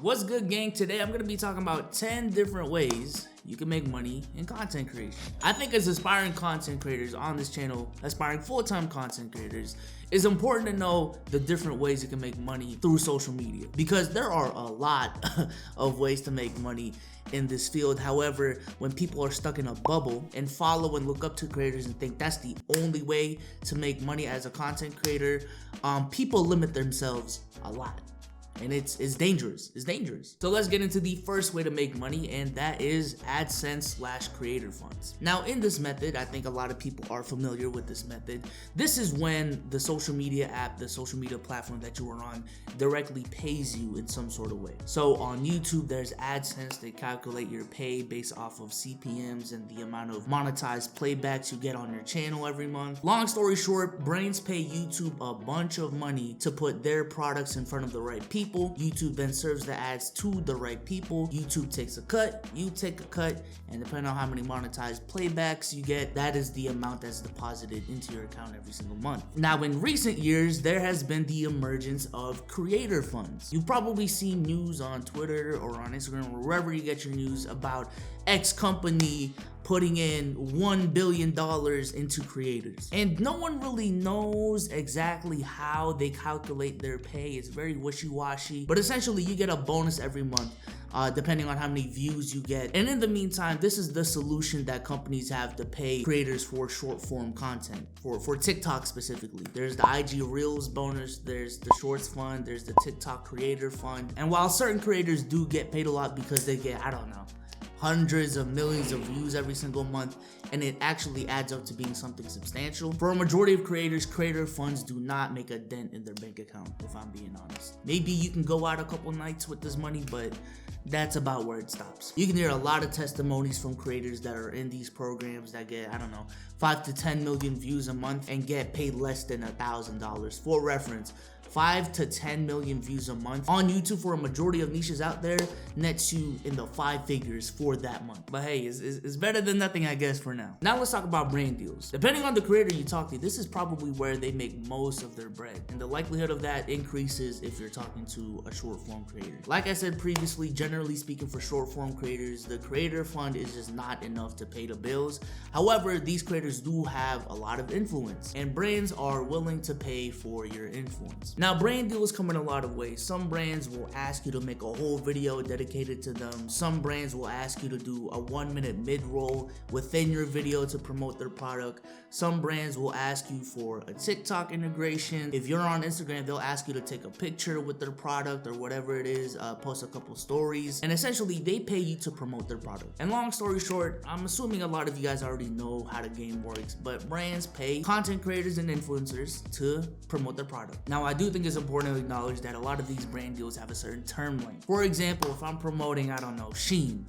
What's good, gang? Today I'm gonna be talking about 10 different ways you can make money in content creation. I think as aspiring content creators on this channel, aspiring full-time content creators, it's important to know the different ways you can make money through social media, because there are a lot of ways to make money in this field. However, when people are stuck in a bubble and follow and look up to creators and think that's the only way to make money as a content creator, people limit themselves a lot. And it's dangerous. It's dangerous. So let's get into the first way to make money, and that is Adsense/creator funds. Now, in this method, I think a lot of people are familiar with this method. This is when the social media app, the social media platform that you are on, directly pays you in some sort of way. So on YouTube, there's Adsense. They calculate your pay based off of CPMs and the amount of monetized playbacks you get on your channel every month. Long story short, brands pay YouTube a bunch of money to put their products in front of the right people. YouTube then serves the ads to the right people. YouTube takes a cut, you take a cut, and depending on how many monetized playbacks you get, that is the amount that's deposited into your account every single month. Now, in recent years, there has been the emergence of creator funds. You've probably seen news on Twitter or on Instagram or wherever you get your news about X company putting in $1 billion into creators. And no one really knows exactly how they calculate their pay. It's very wishy-washy, but essentially you get a bonus every month depending on how many views you get. And in the meantime, this is the solution that companies have to pay creators for short form content, for TikTok specifically. There's the IG Reels bonus, there's the Shorts Fund, there's the TikTok Creator Fund. And while certain creators do get paid a lot because they get, I don't know, hundreds of millions of views every single month, and it actually adds up to being something substantial, for a majority of creators, creator funds do not make a dent in their bank account, if I'm being honest. Maybe you can go out a couple nights with this money, but that's about where it stops. You can hear a lot of testimonies from creators that are in these programs that get, I don't know, 5 to 10 million views a month and get paid less than $1,000. For reference, 5 to 10 million views a month on YouTube for a majority of niches out there nets you in the 5 figures for that month. But hey, it's better than nothing, I guess, for now. Now let's talk about brand deals. Depending on the creator you talk to, this is probably where they make most of their bread, and the likelihood of that increases if you're talking to a short form creator. Like I said previously, generally speaking, for short form creators, the creator fund is just not enough to pay the bills. However, these creators do have a lot of influence, and brands are willing to pay for your influence. Now, brand deals come in a lot of ways. Some brands will ask you to make a whole video dedicated to them. Some brands will ask you to do a 1-minute mid-roll within your video to promote their product. Some brands will ask you for a TikTok integration. If you're on Instagram, they'll ask you to take a picture with their product or whatever it is, post a couple stories, and essentially they pay you to promote their product. And long story short, I'm assuming a lot of you guys already know how the game works, but brands pay content creators and influencers to promote their product. Now, I do think it's important to acknowledge that a lot of these brand deals have a certain term length. For example, if I'm promoting, I don't know, Shein,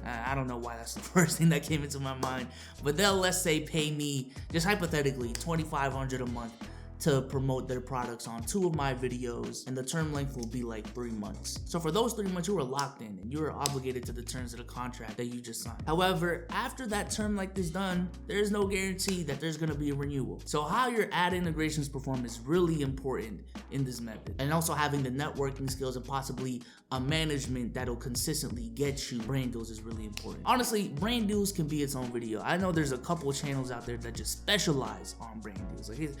I don't know why that's the first thing that came into my mind, but they'll, let's say, pay me, just hypothetically, $2,500 a month to promote their products on 2 of my videos, and the term length will be like 3 months. So for those 3 months, you were locked in and you were obligated to the terms of the contract that you just signed. However, after that term length is done, there is no guarantee that there's gonna be a renewal. So how your ad integrations perform is really important in this method, and also having the networking skills and possibly a management that'll consistently get you brand deals is really important. Honestly, brand deals can be its own video. I know there's a couple channels out there that just specialize on brand deals. Like,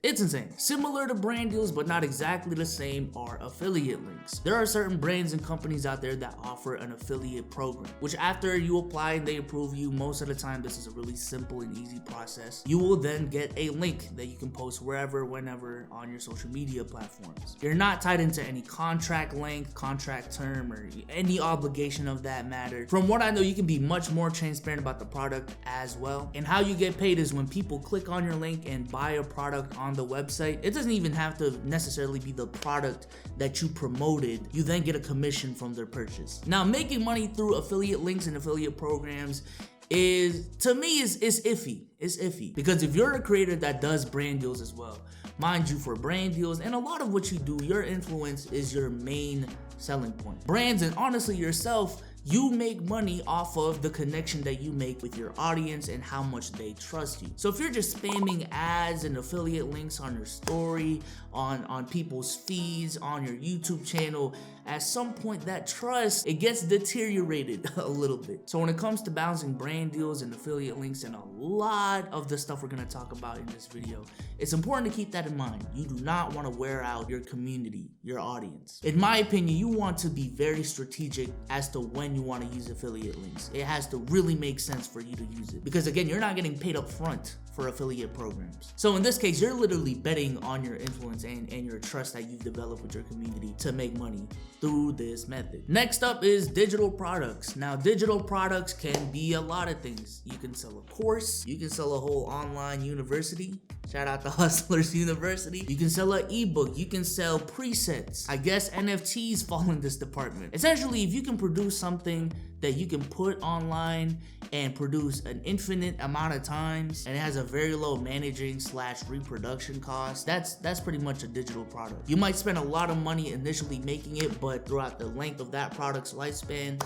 it's insane. Similar to brand deals, but not exactly the same, are affiliate links. There are certain brands and companies out there that offer an affiliate program, which after you apply and they approve you, most of the time this is a really simple and easy process. You will then get a link that you can post wherever, whenever on your social media platforms. You're not tied into any contract length, contract term, or any obligation of that matter. From what I know, you can be much more transparent about the product as well. And how you get paid is when people click on your link and buy a product on the website. It doesn't even have to necessarily be the product that you promoted. You then get a commission from their purchase. Now, making money through affiliate links and affiliate programs is, to me, is iffy. It's iffy because if you're a creator that does brand deals as well, mind you, for brand deals and a lot of what you do, your influence is your main selling point. Brands and honestly yourself, you make money off of the connection that you make with your audience and how much they trust you. So if you're just spamming ads and affiliate links on your story, on people's feeds, on your YouTube channel, at some point that trust, it gets deteriorated a little bit. So when it comes to balancing brand deals and affiliate links and a lot of the stuff we're gonna talk about in this video, it's important to keep that in mind. You do not want to wear out your community, your audience. In my opinion, you want to be very strategic as to when you want to use affiliate links. It has to really make sense for you to use it, because again, you're not getting paid up front for affiliate programs. So in this case, you're literally betting on your influence and your trust that you've developed with your community to make money through this method. Next up is digital products. Now, digital products can be a lot of things. You can sell a course, you can sell a whole online university. Shout out to Hustlers University. You can sell an ebook, you can sell presets. I guess NFTs fall in this department. Essentially, if you can produce something that you can put online and produce an infinite amount of times, and it has a very low managing / reproduction cost, that's pretty much a digital product. You might spend a lot of money initially making it, but throughout the length of that product's lifespan,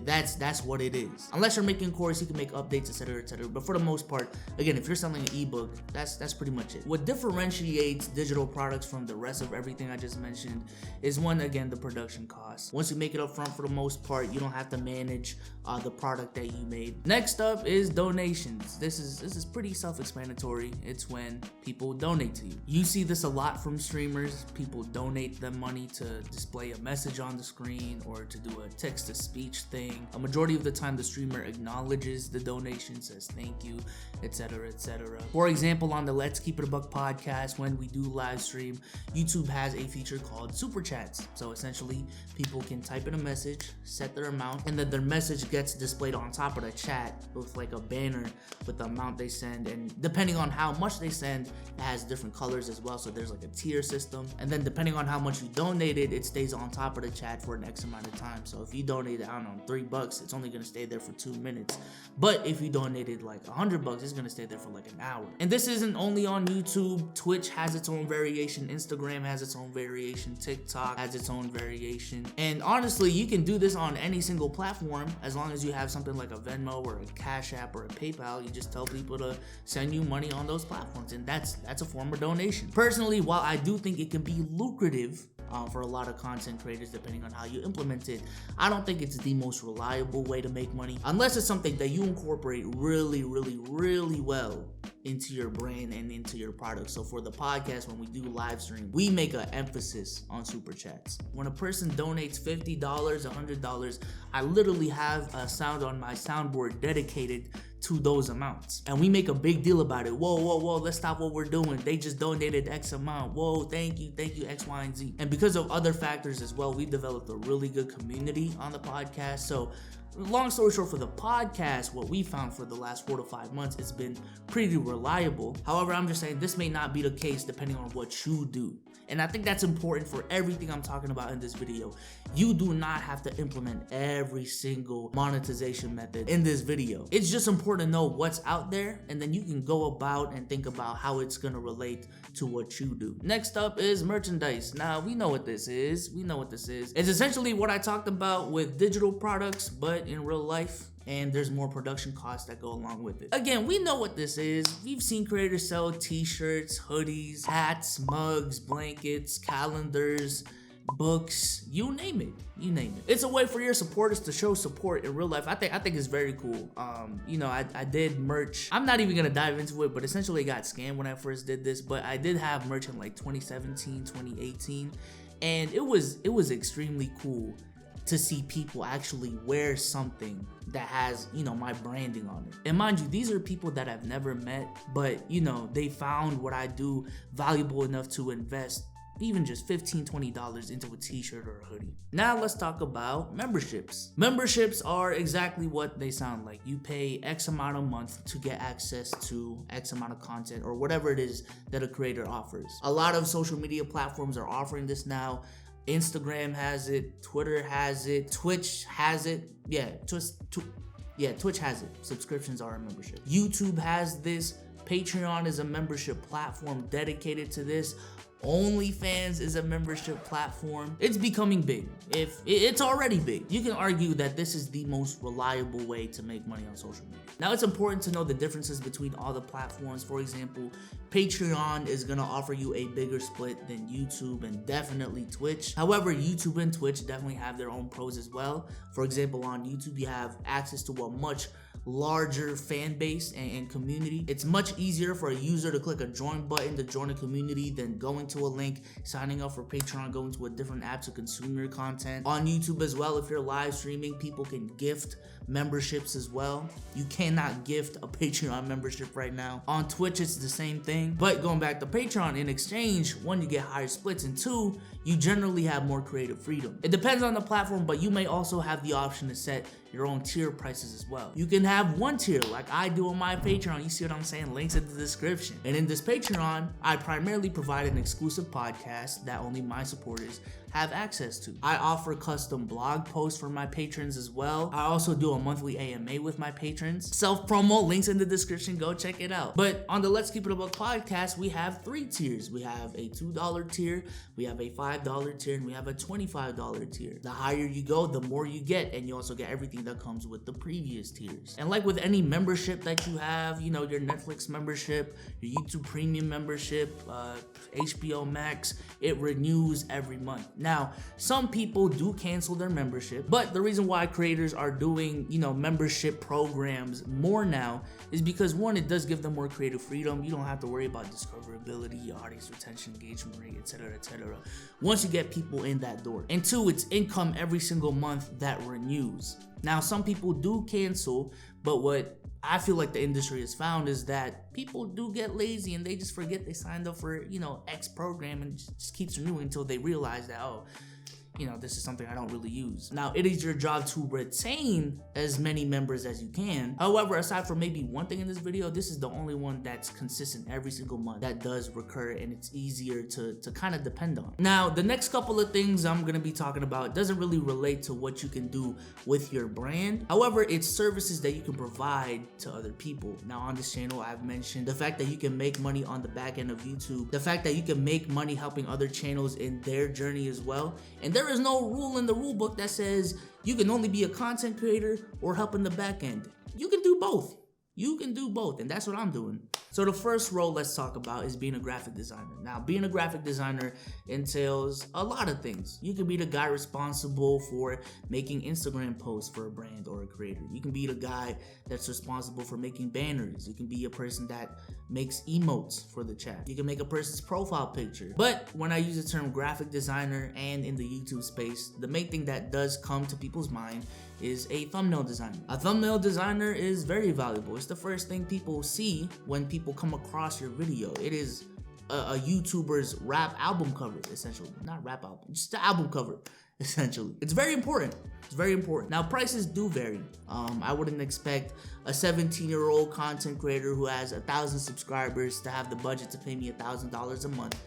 that's what it is. Unless you're making a course, you can make updates, etc., etc. But for the most part, again, if you're selling an ebook, that's pretty much it. What differentiates digital products from the rest of everything I just mentioned is one, again, the production cost. Once you make it up front, for the most part, you don't have to manage the product that you made. Next up is donations. This is pretty self-explanatory. It's when people donate to you. You see this a lot from streamers. People donate them money to display a message on the screen or to do a text-to-speech thing. A majority of the time, the streamer acknowledges the donation, says thank you, etc., etc. For example, on the Let's Keep It a Buck podcast, when we do live stream, YouTube has a feature called Super Chats. So essentially, people can type in a message, set their amount, and then their message gets displayed on top of the chat with like a banner with the amount they send. And depending on how much they send, it has different colors as well. So there's like a tier system. And then depending on how much you donated, it stays on top of the chat for an X amount of time. So if you donated, I don't know, $3, it's only gonna stay there for 2 minutes. But if you donated like $100, it's gonna stay there for like an hour. And this isn't only on YouTube. Twitch has its own variation, Instagram has its own variation, TikTok has its own variation. And honestly, you can do this on any single platform as long as you have something like a Venmo or a Cash App or a PayPal. You just tell people to send you money on those platforms, and that's a form of donation. Personally, while I do think it can be lucrative for a lot of content creators, depending on how you implement it, I don't think it's the most reliable way to make money unless it's something that you incorporate really well into your brand and into your product. So for the podcast, when we do live stream, we make an emphasis on super chats. When a person donates $50, $100, I literally have a sound on my soundboard dedicated to those amounts, and we make a big deal about it. Whoa, let's stop what we're doing. They just donated X amount. Whoa, thank you, X, Y, and Z. And because of other factors as well, we've developed a really good community on the podcast. So long story short, for the podcast, what we found for the last 4 to 5 months, it's been pretty reliable. However, I'm just saying this may not be the case depending on what you do. And I think that's important for everything I'm talking about in this video. You do not have to implement every single monetization method in this video. It's just important to know what's out there, and then you can go about and think about how it's gonna relate to what you do. Next up is merchandise. Now, we know what this is. It's essentially what I talked about with digital products, but in real life. And there's more production costs that go along with it. Again, we know what this is. We've seen creators sell t-shirts, hoodies, hats, mugs, blankets, calendars, books, you name it. It's a way for your supporters to show support in real life. I think it's very cool. I did merch. I'm not even gonna dive into it, but essentially I got scammed when I first did this, but I did have merch in like 2017, 2018, and it was extremely cool to see people actually wear something that has, my branding on it. And mind you, these are people that I've never met, but they found what I do valuable enough to invest even just $15, $20 into a t-shirt or a hoodie. Now let's talk about memberships. Memberships are exactly what they sound like. You pay X amount a month to get access to X amount of content or whatever it is that a creator offers. A lot of social media platforms are offering this now. Instagram has it, Twitter has it, Twitch has it. Twitch has it. Subscriptions are a membership. YouTube has this. Patreon is a membership platform dedicated to this. OnlyFans is a membership platform. It's becoming big. It's already big. You can argue that this is the most reliable way to make money on social media. Now, it's important to know the differences between all the platforms. For example, Patreon is gonna offer you a bigger split than YouTube and definitely Twitch. However, YouTube and Twitch definitely have their own pros as well. For example, on YouTube, you have access to a much larger fan base and community. It's much easier for a user to click a join button to join a community than going to a link, signing up for Patreon, going to a different app to consume your content. On YouTube as well, if you're live streaming, people can gift memberships as well. You cannot gift a Patreon membership right now. On Twitch, it's the same thing. But going back to Patreon, in exchange, one, you get higher splits, and two, you generally have more creative freedom. It depends on the platform, but you may also have the option to set your own tier prices as well. You can have one tier like I do on my Patreon. You see what I'm saying? Links in the description. And in this Patreon, I primarily provide an exclusive podcast that only my supporters have access to. I offer custom blog posts for my patrons as well. I also do a monthly AMA with my patrons. Self-promo, links in the description, go check it out. But on the Let's Keep It a Buck podcast, we have 3 tiers. We have a $2 tier, we have a $5 tier, and we have a $25 tier. The higher you go, the more you get, and you also get everything that comes with the previous tiers. And like with any membership that you have, you know, your Netflix membership, your YouTube Premium membership, HBO Max, it renews every month. Now, some people do cancel their membership, but the reason why creators are doing, you know, membership programs more now is because, one, it does give them more creative freedom. You don't have to worry about discoverability, audience retention, engagement rate, etc., etc. once you get people in that door. And two, it's income every single month that renews. Now, some people do cancel, but what I feel like the industry has found is that people do get lazy and they just forget they signed up for, you know, X program, and just keeps renewing until they realize that, oh, you know, this is something I don't really use. Now, it is your job to retain as many members as you can. However, aside from maybe one thing in this video, this is the only one that's consistent every single month that does recur, and it's easier to kind of depend on. Now, the next couple of things I'm gonna be talking about doesn't really relate to what you can do with your brand. However, it's services that you can provide to other people. Now, on this channel, I've mentioned the fact that you can make money on the back end of YouTube, the fact that you can make money helping other channels in their journey as well. And there is no rule in the rule book that says you can only be a content creator or help in the back end. You can do both. You can do both, and that's what I'm doing. So the first role let's talk about is being a graphic designer. Now, being a graphic designer entails a lot of things. You can be the guy responsible for making Instagram posts for a brand or a creator. You can be the guy that's responsible for making banners. You can be a person that makes emotes for the chat. You can make a person's profile picture. But when I use the term graphic designer and in the YouTube space, the main thing that does come to people's mind is a thumbnail designer. A thumbnail designer is very valuable. It's the first thing people see when people come across your video. It is a YouTuber's rap album cover, essentially. Not rap album, just the album cover, essentially. It's very important. It's very important. Now, prices do vary. I wouldn't expect a 17-year-old content creator who has 1,000 subscribers to have the budget to pay me $1,000 a month.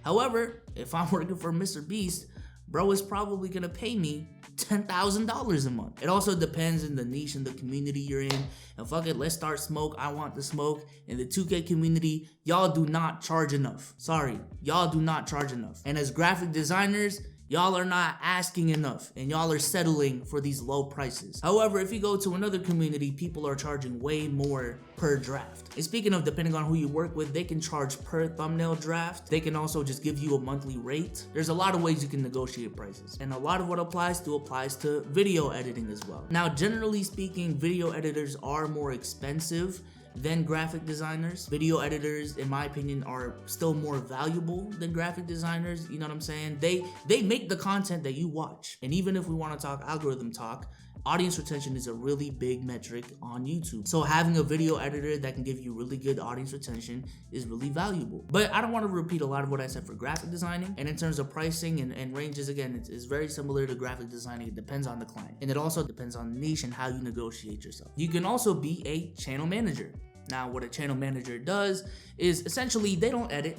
However, if I'm working for Mr. Beast, bro is probably gonna pay me $10,000 a month. It also depends in the niche and the community you're in. And fuck it, let's start smoke. I want the smoke. In the 2K community, y'all do not charge enough. Sorry, y'all do not charge enough. And as graphic designers, y'all are not asking enough, and y'all are settling for these low prices. However, if you go to another community, people are charging way more per draft. And speaking of, depending on who you work with, they can charge per thumbnail draft. They can also just give you a monthly rate. There's a lot of ways you can negotiate prices. And a lot of what applies to video editing as well. Now, generally speaking, video editors are more expensive than graphic designers. Video editors, in my opinion, are still more valuable than graphic designers. You know what I'm saying? They make the content that you watch. And even if we want to talk algorithm talk, audience retention is a really big metric on YouTube. So having a video editor that can give you really good audience retention is really valuable. But I don't want to repeat a lot of what I said for graphic designing. And in terms of pricing and ranges, again, it's very similar to graphic designing. It depends on the client. And it also depends on the niche and how you negotiate yourself. You can also be a channel manager. Now, what a channel manager does is essentially they don't edit,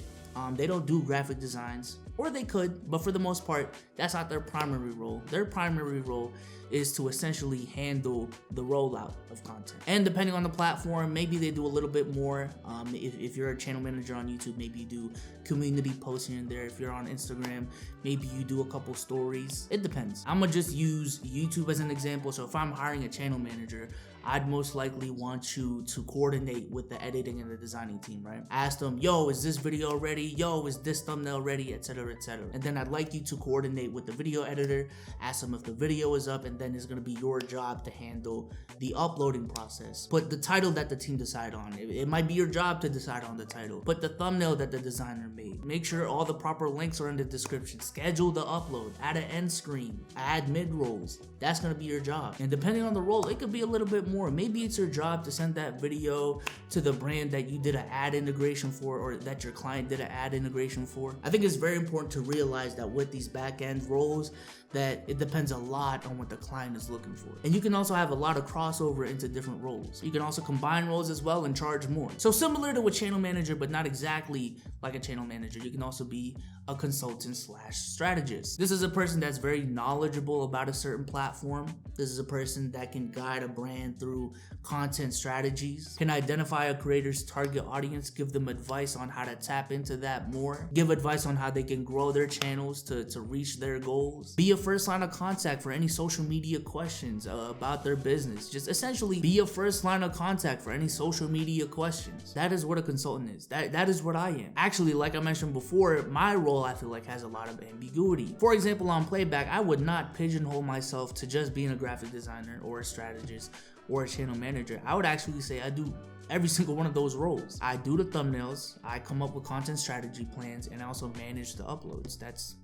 they don't do graphic designs or they could, but for the most part, that's not their primary role. Their primary role is to essentially handle the rollout of content. And depending on the platform, maybe they do a little bit more. If you're a channel manager on YouTube, maybe you do community posts here and there. If you're on Instagram, maybe you do a couple stories. It depends. I'm gonna just use YouTube as an example. So if I'm hiring a channel manager, I'd most likely want you to coordinate with the editing and the designing team, right? Ask them, yo, is this video ready? Yo, is this thumbnail ready? Etc., etc. And then I'd like you to coordinate with the video editor, ask them if the video is up, and then it's gonna be your job to handle the uploading process. Put the title that the team decide on. It might be your job to decide on the title. Put the thumbnail that the designer made. Make sure all the proper links are in the description. Schedule the upload. Add an end screen. Add mid-rolls. That's gonna be your job. And depending on the role, it could be a little bit more. Maybe it's your job to send that video to the brand that you did an ad integration for, or that your client did an ad integration for. I think it's very important to realize that with these back-end roles, that it depends a lot on what the client is looking for. And you can also have a lot of crossover into different roles. You can also combine roles as well and charge more. So similar to a channel manager, but not exactly like a channel manager, you can also be a consultant / strategist. This is a person that's very knowledgeable about a certain platform. This is a person that can guide a brand through content strategies, can identify a creator's target audience, give them advice on how to tap into that more, give advice on how they can grow their channels to reach their goals, be a first line of contact for any social media questions about their business. Just essentially be a first line of contact for any social media questions. That is what a consultant is. That is what I am. Actually, like I mentioned before, my role I feel like has a lot of ambiguity. For example, on Playback, I would not pigeonhole myself to just being a graphic designer or a strategist or a channel manager. I would actually say I do every single one of those roles. I do the thumbnails, I come up with content strategy plans, and I also manage the uploads. That's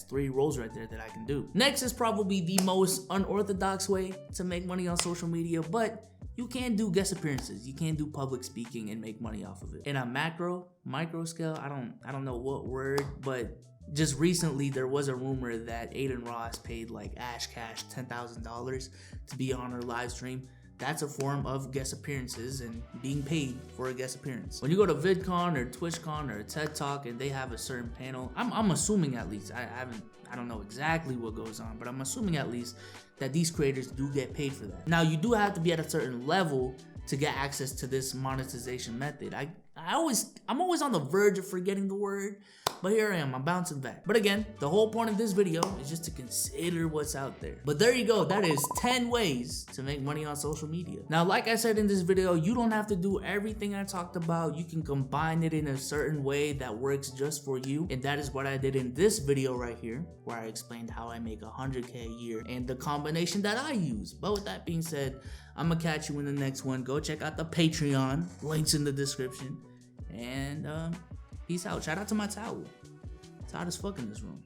3 roles right there that I can do. Next is probably the most unorthodox way to make money on social media, but you can do guest appearances. You can do public speaking and make money off of it. In a micro scale, I don't know what word, but just recently there was a rumor that Aiden Ross paid like Ash Cash $10,000 to be on her live stream. That's a form of guest appearances and being paid for a guest appearance. When you go to VidCon or TwitchCon or TED Talk and they have a certain panel, I'm assuming at least, I don't know exactly what goes on, but I'm assuming at least that these creators do get paid for that. Now, you do have to be at a certain level to get access to this monetization method. I'm always on the verge of forgetting the word, but here I am, I'm bouncing back. But again, the whole point of this video is just to consider what's out there. But there you go, that is 10 ways to make money on social media. Now, like I said in this video, you don't have to do everything I talked about. You can combine it in a certain way that works just for you. And that is what I did in this video right here, where I explained how I make 100K a year and the combination that I use. But with that being said, I'm gonna catch you in the next one. Go check out the Patreon, links in the description. And peace out. Shout out to my towel. It's hot as fuck in this room.